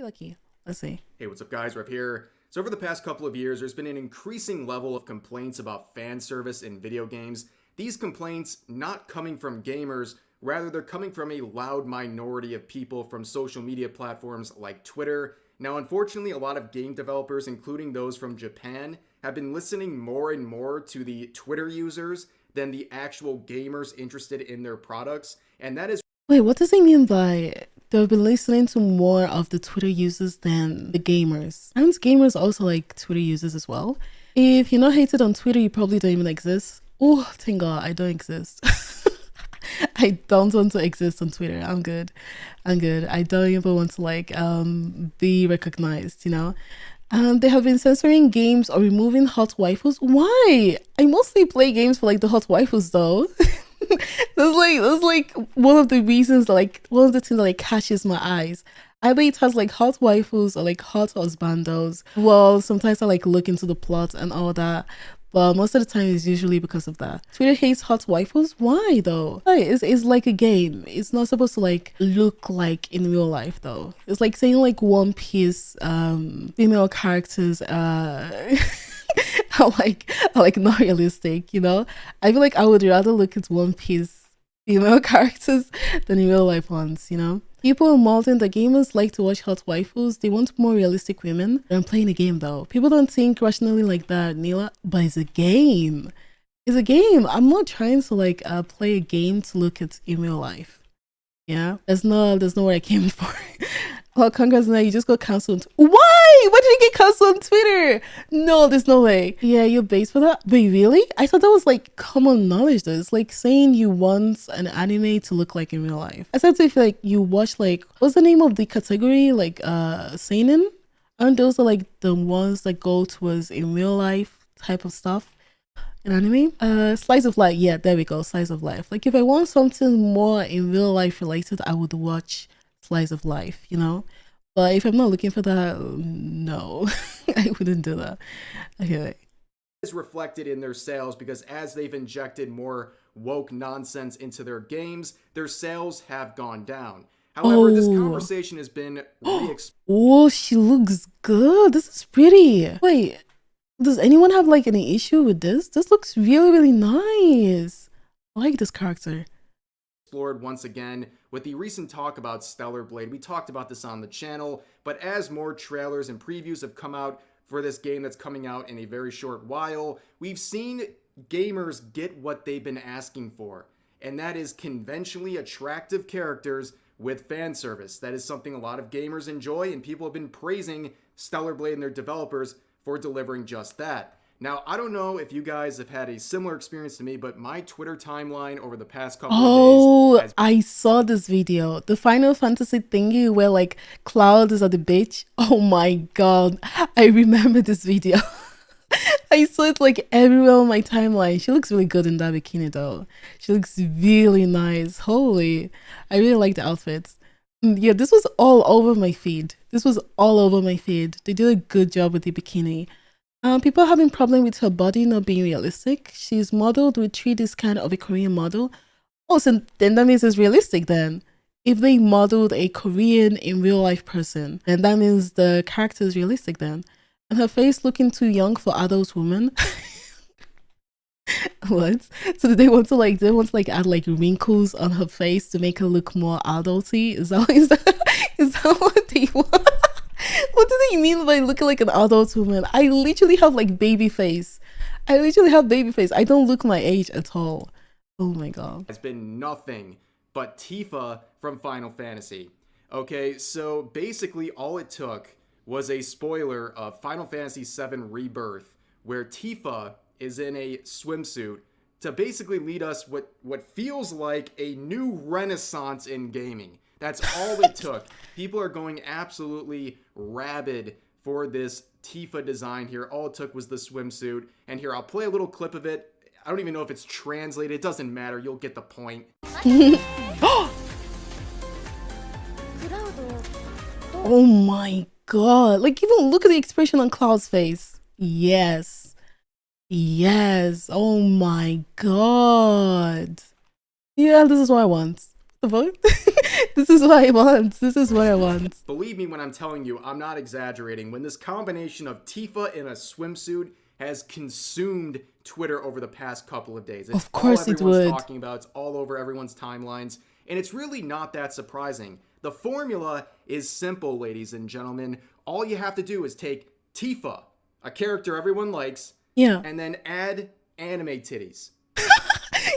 lucky. Let's see. Hey, what's up guys, Rev here. So over the past couple of years, there's been an increasing level of complaints about fan service in video games. These complaints not coming from gamers, rather they're coming from a loud minority of people from social media platforms like Twitter. Now, unfortunately, a lot of game developers, including those from Japan, have been listening more and more to the Twitter users than the actual gamers interested in their products. And that is... Wait, what does he mean by they've been listening to more of the Twitter users than the gamers? Aren't gamers also like Twitter users as well? If you're not hated on Twitter, you probably don't even exist. Oh, thank God, I don't exist. I don't want to exist on Twitter. I'm good. I don't even want to like be recognized, you know? And they have been censoring games or removing hot waifus. Why? I mostly play games for like the hot waifus though. that's like one of the reasons, like one of the things that like catches my eyes. Either it has like hot waifus or like hot husbandos. Well, sometimes I like look into the plot and all that, but most of the time it's usually because of that. Twitter hates hot waifus. Why though? It's like a game. It's not supposed to like look like in real life though. It's like saying like One Piece female characters are like not realistic, you know? I feel like I would rather look at One Piece female characters than in real life ones, you know? People are molding the gamers like to watch hot waifus. They want more realistic women. I'm playing a game though. People don't think rationally like that, Neela, but it's a game. It's a game. I'm not trying to like play a game to look at in real life. Yeah, there's no what I came for. Oh, congrats, now you just got cancelled. Why? Why did you get cancelled on Twitter? No, there's no way. Yeah, you're based for that? Wait, really? I thought that was like common knowledge though. It's like saying you want an anime to look like in real life. Except if like you watch like, what's the name of the category? Like seinen? Aren't those are like the ones that go towards in real life type of stuff? In anime? Slice of life. Yeah, there we go. Slice of life. Like if I want something more in real life related, I would watch Slice of Life, you know? But if I'm not looking for that, no, I wouldn't do that. Okay. Is reflected in their sales because as they've injected more woke nonsense into their games, their sales have gone down. However, this conversation has been oh, she looks good. This is pretty. Wait, does anyone have like any issue with this? This looks really, really nice. I like this character. Explored once again with the recent talk about Stellar Blade. We talked about this on the channel, but as more trailers and previews have come out for this game that's coming out in a very short while, we've seen gamers get what they've been asking for, and that is conventionally attractive characters with fan service. That is something a lot of gamers enjoy, and people have been praising Stellar Blade and their developers for delivering just that. Now, I don't know if you guys have had a similar experience to me, but my Twitter timeline over the past couple of days... I saw this video. The Final Fantasy thingy where like Cloud is at the beach. Oh my God. I remember this video. I saw it like everywhere on my timeline. She looks really good in that bikini though. She looks really nice. Holy. I really like the outfits. Yeah, this was all over my feed. They did a good job with the bikini. People are having problem with her body not being realistic. She's modeled with 3D scan of a Korean model. Oh, so then that means it's realistic then. If they modeled a Korean in real life person, then that means the character is realistic then. And her face looking too young for adult women. What? So did they want to like add like wrinkles on her face to make her look more adulty? Is that what they want? What do they mean by looking like an adult woman? I literally have like baby face. I don't look my age at all. Oh my God. Has been nothing but Tifa from Final Fantasy. Okay, so basically all it took was a spoiler of Final Fantasy VII Rebirth, where Tifa is in a swimsuit to basically lead us what feels like a new renaissance in gaming. That's all it took. People are going absolutely rabid for this Tifa design here. All it took was the swimsuit. And here, I'll play a little clip of it. I don't even know if it's translated. It doesn't matter. You'll get the point. Oh my God. Like, even look at the expression on Cloud's face. Yes. Oh my God. Yeah, this is what I want. The fuck? This is what I want. This is what I want. Believe me when I'm telling you, I'm not exaggerating. When this combination of Tifa in a swimsuit has consumed Twitter over the past couple of days. It's Of course all it everyone's would. talking about. It's all over everyone's timelines. And it's really not that surprising. The formula is simple, ladies and gentlemen. All you have to do is take Tifa, a character everyone likes, Yeah. and then add anime titties.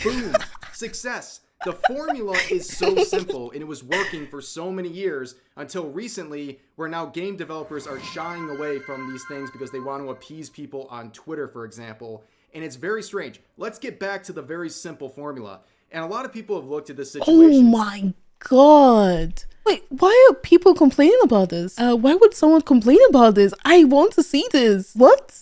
Boom. Success. The formula is so simple, and it was working for so many years until recently, where now game developers are shying away from these things because they want to appease people on Twitter, for example. And it's very strange. Let's get back to the very simple formula. And a lot of people have looked at this situation. Oh my god. Wait, why are people complaining about this? Why would someone complain about this? I want to see this. What?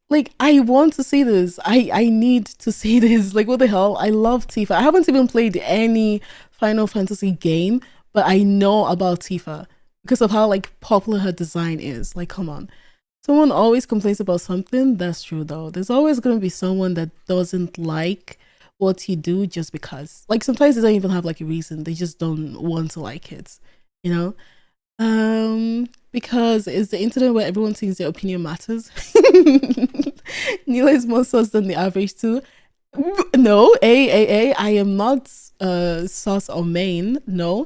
Like, I want to see this. I need to see this. Like, what the hell? I love Tifa. I haven't even played any Final Fantasy game, but I know about Tifa because of how, like, popular her design is. Like, come on. Someone always complains about something. That's true, though. There's always going to be someone that doesn't like what you do just because. Like, sometimes they don't even have, like, a reason. They just don't want to like it, you know? Because it's the internet where everyone thinks their opinion matters. Nila is more sus than the average too. No, I am not sus or main. No.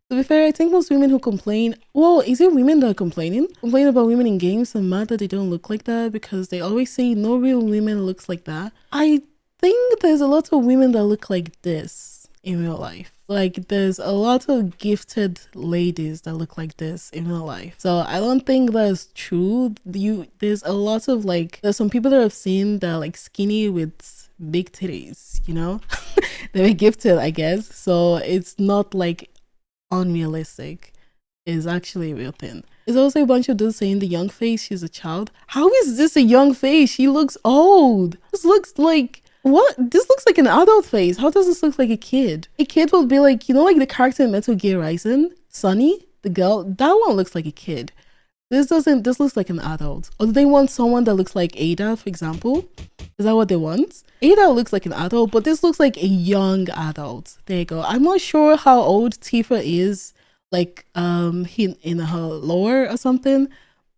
To be fair, I think most women who complain, well, is it women that are complaining? Complain about women in games and mad that they don't look like that because they always say no real women looks like that. I think there's a lot of women that look like this in real life. Like, there's a lot of gifted ladies that look like this in real life. So I don't think that's true. There's a lot of, like, there's some people that I've seen that are, like, skinny with big titties, you know? They're gifted, I guess. So it's not, like, unrealistic. It's actually a real thing. There's also a bunch of dudes saying the young face, she's a child. How is this a young face? She looks old. This looks like... What? This looks like an adult face. How does this look like a kid? A kid would be like, you know, like the character in Metal Gear Rising, Sunny, the girl, that one looks like a kid. This looks like an adult. Or do they want someone that looks like Ada, for example? Is that what they want? Ada looks like an adult, but this looks like a young adult. There you go. I'm not sure how old Tifa is, like, in her lore or something,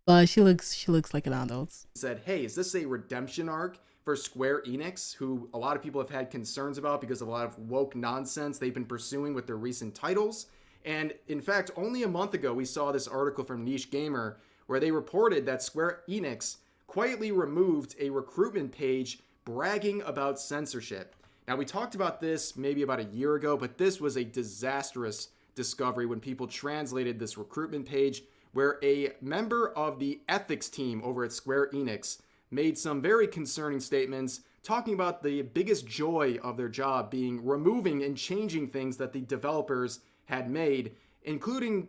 but she looks like an adult. Said, hey, is this a redemption arc for Square Enix, who a lot of people have had concerns about because of a lot of woke nonsense they've been pursuing with their recent titles? And in fact, only a month ago, we saw this article from Niche Gamer where they reported that Square Enix quietly removed a recruitment page bragging about censorship. Now, we talked about this maybe about a year ago, but this was a disastrous discovery when people translated this recruitment page where a member of the ethics team over at Square Enix made some very concerning statements talking about the biggest joy of their job being removing and changing things that the developers had made, including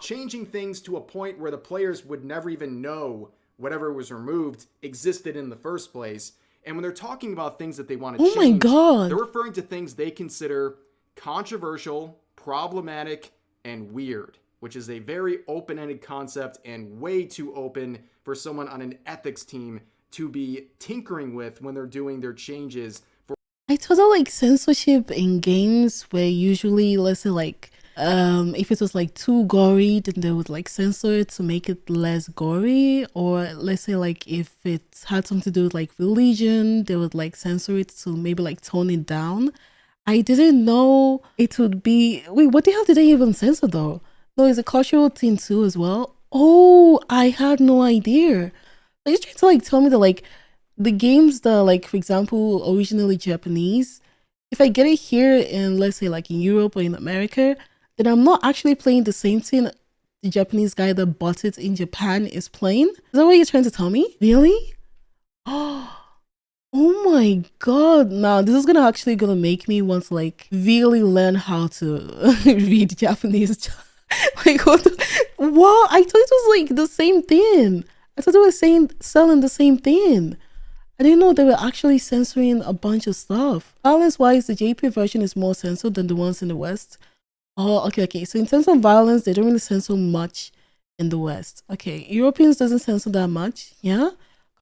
changing things to a point where the players would never even know whatever was removed existed in the first place. And when they're talking about things that they want to change, my God, they're referring to things they consider controversial, problematic, and weird, which is a very open-ended concept and way too open for someone on an ethics team to be tinkering with when they're doing their changes. I thought that, like, censorship in games where usually, let's say, like, if it was like too gory, then they would like censor it to make it less gory. Or let's say, like, if it had something to do with like religion, they would like censor it to maybe like tone it down. I didn't know it would be... Wait, what the hell did they even censor though? No, it's a cultural thing too as well. Oh, I had no idea. Are you trying to like tell me that like the games that, like, for example, originally Japanese, if I get it here in, let's say, like in Europe or in America, then I'm not actually playing the same thing the Japanese guy that bought it in Japan is playing? Is that what you're trying to tell me? Really? Oh my God. Now, this is gonna make me want to like really learn how to read Japanese. Like, what? I thought it was like the same thing. I thought they were selling the same thing. I didn't know they were actually censoring a bunch of stuff. Violence-wise, the JP version is more censored than the ones in the West. Oh, okay. So in terms of violence, they don't really censor much in the West. Okay, Europeans doesn't censor that much, yeah?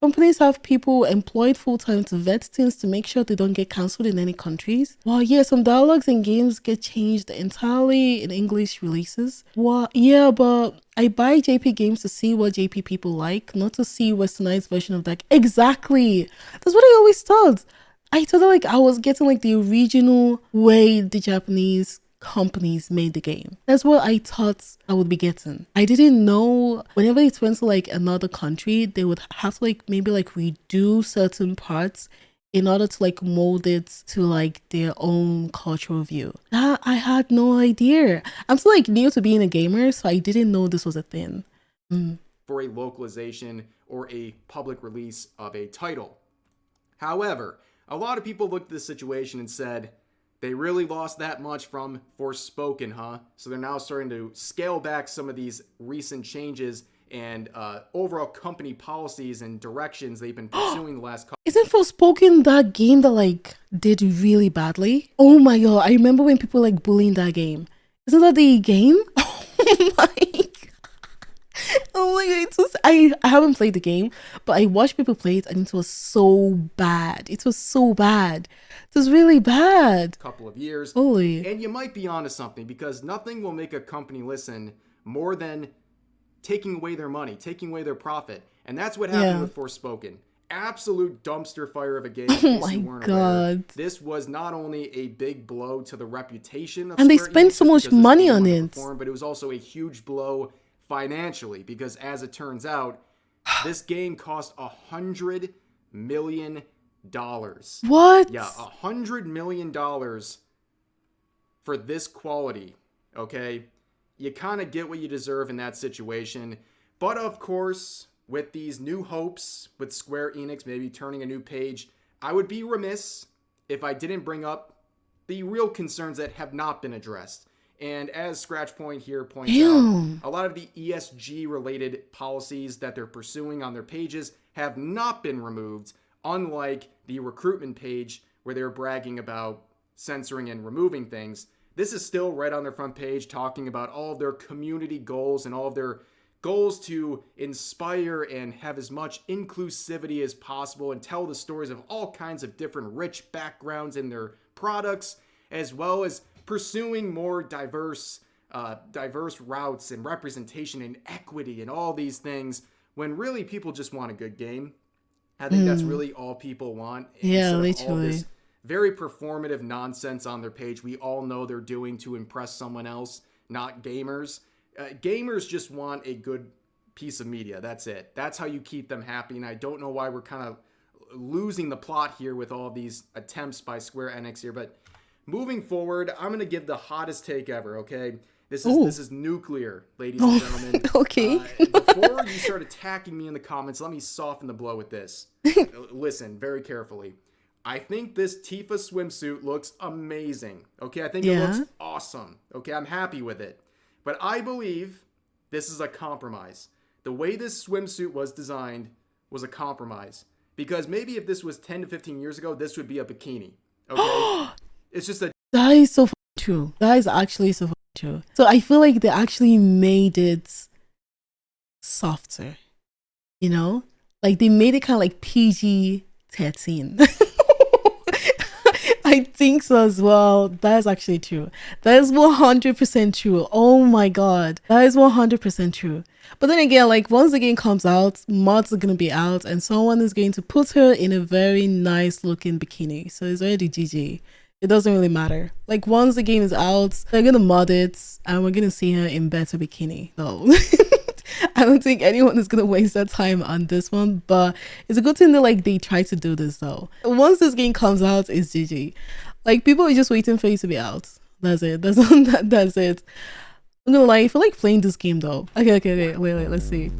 Companies have people employed full time to vet things to make sure they don't get cancelled in any countries. Wow, yeah, some dialogues in games get changed entirely in English releases. Wow, yeah, but I buy JP games to see what JP people like, not to see westernized version of that. Exactly. That's what I always thought. I thought like I was getting like the original way the Japanese companies made the game. That's what I thought I would be getting. I didn't know whenever it went to like another country, they would have to like maybe like redo certain parts in order to like mold it to like their own cultural view. That I had no idea. I'm still like new to being a gamer, so I didn't know this was a thing. For a localization or a public release of a title. However, a lot of people looked at this situation and said, they really lost that much from Forspoken, huh? So they're now starting to scale back some of these recent changes and overall company policies and directions they've been pursuing the last couple. Isn't Forspoken that game that like did really badly? Oh my god, I remember when people like bullying that game. Isn't that the game? Oh my god. Oh my god, it was I haven't played the game, but I watched people play it and it was so bad. It was so bad. It was really bad. Couple of years. Holy. And you might be onto something because nothing will make a company listen more than taking away their money, taking away their profit. And that's what happened with Forspoken. Absolute dumpster fire of a game. Oh my god. This was not only a big blow to the reputation of and they Square spent Enix so much money on it. But it was also a huge blow financially because as it turns out, this game cost $100 million. What? Yeah, $100 million for this quality, okay? You kind of get what you deserve in that situation. But of course, with these new hopes, with Square Enix maybe turning a new page, I would be remiss if I didn't bring up the real concerns that have not been addressed. And as Scratchpoint here points out, a lot of the ESG related policies that they're pursuing on their pages have not been removed, unlike the recruitment page where they're bragging about censoring and removing things. This is still right on their front page talking about all of their community goals and all of their goals to inspire and have as much inclusivity as possible and tell the stories of all kinds of different rich backgrounds in their products, as well as pursuing more diverse routes and representation and equity and all these things, when really people just want a good game. I think that's really all people want. Yeah, literally. All literally. this very performative nonsense on their page we all know they're doing to impress someone else, not gamers. Gamers just want a good piece of media. That's it. That's how you keep them happy. And I don't know why we're kind of losing the plot here with all these attempts by Square Enix here. But moving forward, I'm going to give the hottest take ever, okay? This is nuclear, ladies and gentlemen. Okay. Before you start attacking me in the comments, let me soften the blow with this. Listen very carefully. I think this Tifa swimsuit looks amazing. Okay, I think it looks awesome. Okay, I'm happy with it. But I believe this is a compromise. The way this swimsuit was designed was a compromise. Because maybe if this was 10 to 15 years ago, this would be a bikini. Okay? It's just a... That is so true. That is actually so true. So I feel like they actually made it softer. You know? Like they made it kind of like PG-13. I think so as well. That is actually true. That is 100% true. Oh my god. That is 100% true. But then again, like once the game comes out, mods are going to be out and someone is going to put her in a very nice looking bikini. So it's already GG. It doesn't really matter. Like once the game is out, they're going to mod it and we're going to see her in better bikini. No. I don't think anyone is gonna waste their time on this one, but it's a good thing that like they try to do this though. Once this game comes out, it's GG. Like people are just waiting for it to be out. That's it. That's it. I'm gonna lie, I feel like playing this game though. Okay. Wait, let's see.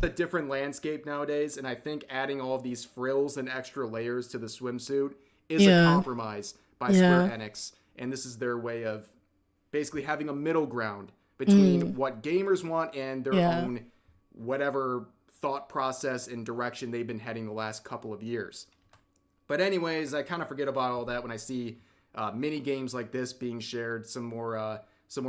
A different landscape nowadays, and I think adding all of these frills and extra layers to the swimsuit is a compromise by Square Enix, and this is their way of basically having a middle ground between what gamers want and their own whatever thought process and direction they've been heading the last couple of years. But anyways, I kind of forget about all that when I see mini games like this being shared. Some more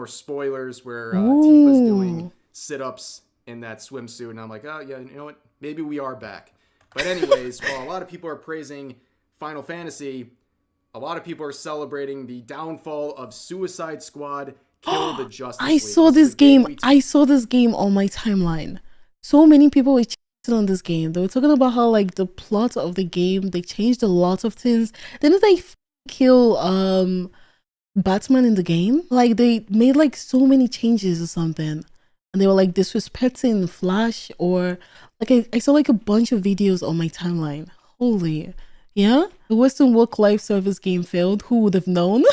spoilers where Tifa's doing sit-ups in that swimsuit, and I'm like, oh yeah, you know what? Maybe we are back. But anyways, while a lot of people are praising Final Fantasy, a lot of people are celebrating the downfall of Suicide Squad Kill the I Justice League. saw This is a this game game. we I saw this game on my timeline. So many people were cheating on this game. They were talking about how like the plot of the game, they changed a lot of things. Didn't they kill Batman in the game? Like they made like so many changes or something. And they were like disrespecting Flash or like I saw like a bunch of videos on my timeline. Holy. Yeah? The Western Work Life Service game failed. Who would have known?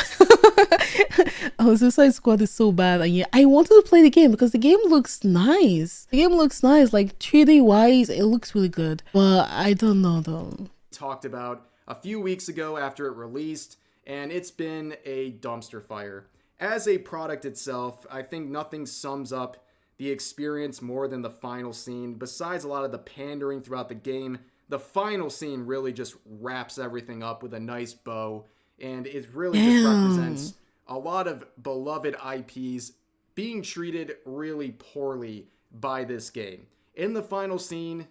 Oh, Suicide Squad is so bad. And yeah, I wanted to play the game because the game looks nice. The game looks nice. Like 3D wise, it looks really good. But I don't know though. talked about a few weeks ago after it released, and it's been a dumpster fire. As a product itself, I think nothing sums up the experience more than the final scene. Besides a lot of the pandering throughout the game, the final scene really just wraps everything up with a nice bow, and it really just Damn. represents a lot of beloved IPs being treated really poorly by this game. In the final scene,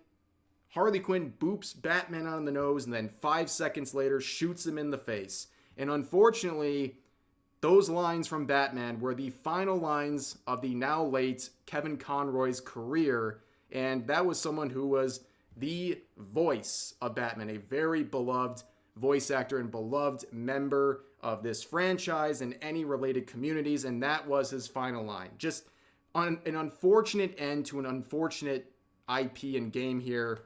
Harley Quinn boops Batman on the nose and then 5 seconds later shoots him in the face. And unfortunately, those lines from Batman were the final lines of the now late Kevin Conroy's career. And that was someone who was the voice of Batman, a very beloved voice actor and beloved member of this franchise and any related communities. And that was his final line. Just an unfortunate end to an unfortunate IP and game here.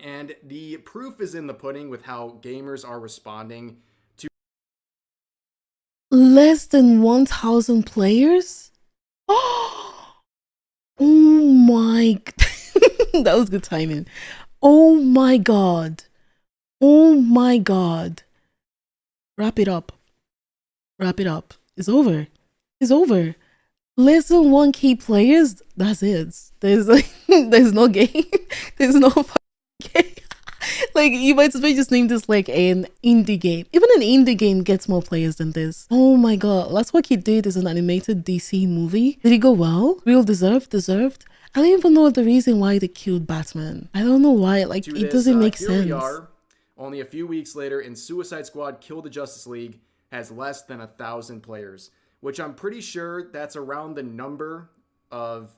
And the proof is in the pudding with how gamers are responding to. Less than 1,000 players? Oh my. That was good timing. Oh my god. Oh my god. Wrap it up. Wrap it up. It's over. It's over. Less than 1K players? That's it. There's like, there's no game. There's no fucking game. Like you might as well just name this like an indie game. Even an indie game gets more players than this. Oh my god. Last What He Did is an animated DC movie. Did it go well? Real deserved. I don't even know the reason why they killed Batman. I don't know why. Like it doesn't make Here sense. we are, only a few weeks later, and Suicide Squad Kill the Justice League has less than 1,000 players, which I'm pretty sure that's around the number of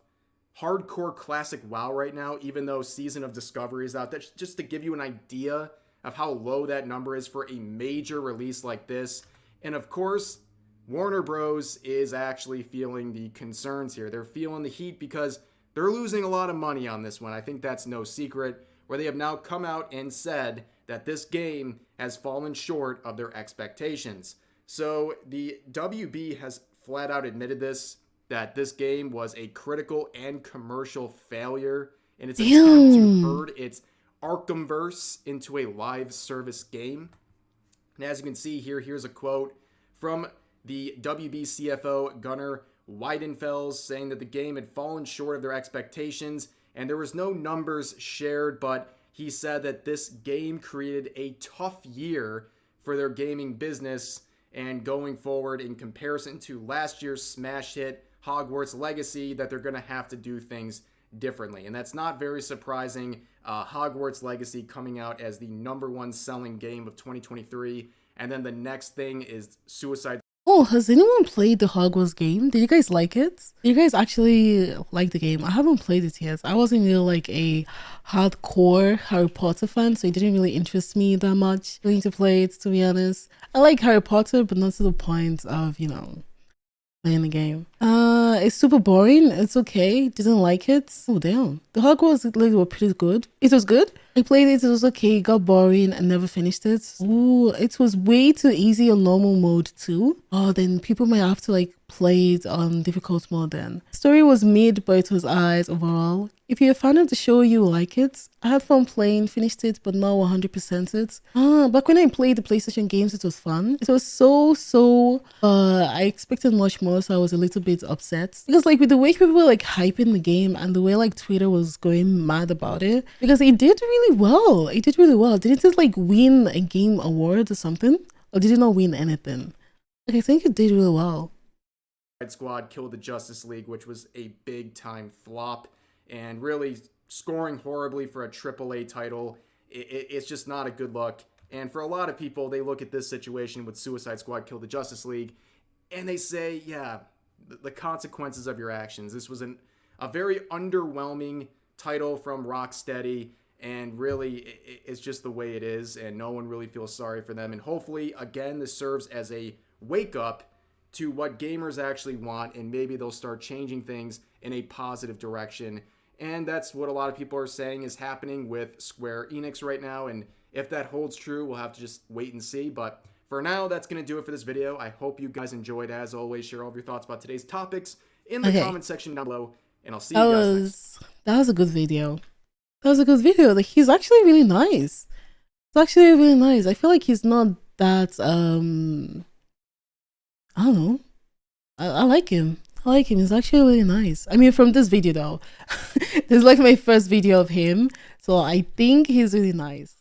hardcore classic WoW right now, even though Season of Discovery is out. That's just to give you an idea of how low that number is for a major release like this. And of course, Warner Bros. Is actually feeling the concerns here. They're feeling the heat because they're losing a lot of money on this one. I think that's no secret, where they have now come out and said that this game has fallen short of their expectations. So the WB has flat out admitted this, that this game was a critical and commercial failure in its attempt to Damn. herd its Arkhamverse into a live service game. And as you can see here, here's a quote from the WB CFO Gunnar Weidenfels saying that the game had fallen short of their expectations, and there was no numbers shared, but he said that this game created a tough year for their gaming business, and going forward in comparison to last year's smash hit Hogwarts Legacy, that they're going to have to do things differently. And that's not very surprising. Hogwarts Legacy coming out as the #1 selling game of 2023, and then the next thing is Suicide. Oh, has anyone played the Hogwarts game? Did you guys like it? Did you guys actually like the game? I haven't played it yet. I wasn't really like a hardcore Harry Potter fan, so it didn't really interest me that much going to play it, to be honest. I like Harry Potter, but not to the point of, playing the game. It's super boring. It's okay. Didn't like it. Oh damn. The Hogwarts Legacy were pretty good. It was good. I played it, it was okay, it got boring and never finished it. Ooh, it was way too easy on normal mode too. Oh, then people might have to like play it on difficult mode then. Story was mid, but it was eyes overall. If you're a fan of the show, you will like it. I had fun playing, finished it, but not 100% it. Back when I played the PlayStation games, it was fun. It was I expected much more, so I was a little bit upset. Because like with the way people were like hyping the game and the way like Twitter was going mad about it, because it did really well. It did really well. Didn't it like win a game award or something? Or did it not win anything? Like I think it did really well. Squad Kill the Justice League, which was a big time flop and really scoring horribly for a AAA title it's just not a good look. And for a lot of people, they look at this situation with Suicide Squad Kill the Justice League, and they say, yeah, the consequences of your actions. This was a very underwhelming title from Rocksteady, and really, it's just the way it is, and no one really feels sorry for them. And hopefully, again, this serves as a wake-up to what gamers actually want, and maybe they'll start changing things in a positive direction. And that's what a lot of people are saying is happening with Square Enix right now, and if that holds true, we'll have to just wait and see. But for now, that's going to do it for this video. I hope you guys enjoyed. As always, share all of your thoughts about today's topics in the comment section down below, and I'll see you guys next. That was a good video. That was a good video. Like, he's actually really nice. It's actually really nice. I feel like he's not that, I don't know. I like him. I like him. He's actually really nice. I mean, from this video though, this is like my first video of him. So I think he's really nice.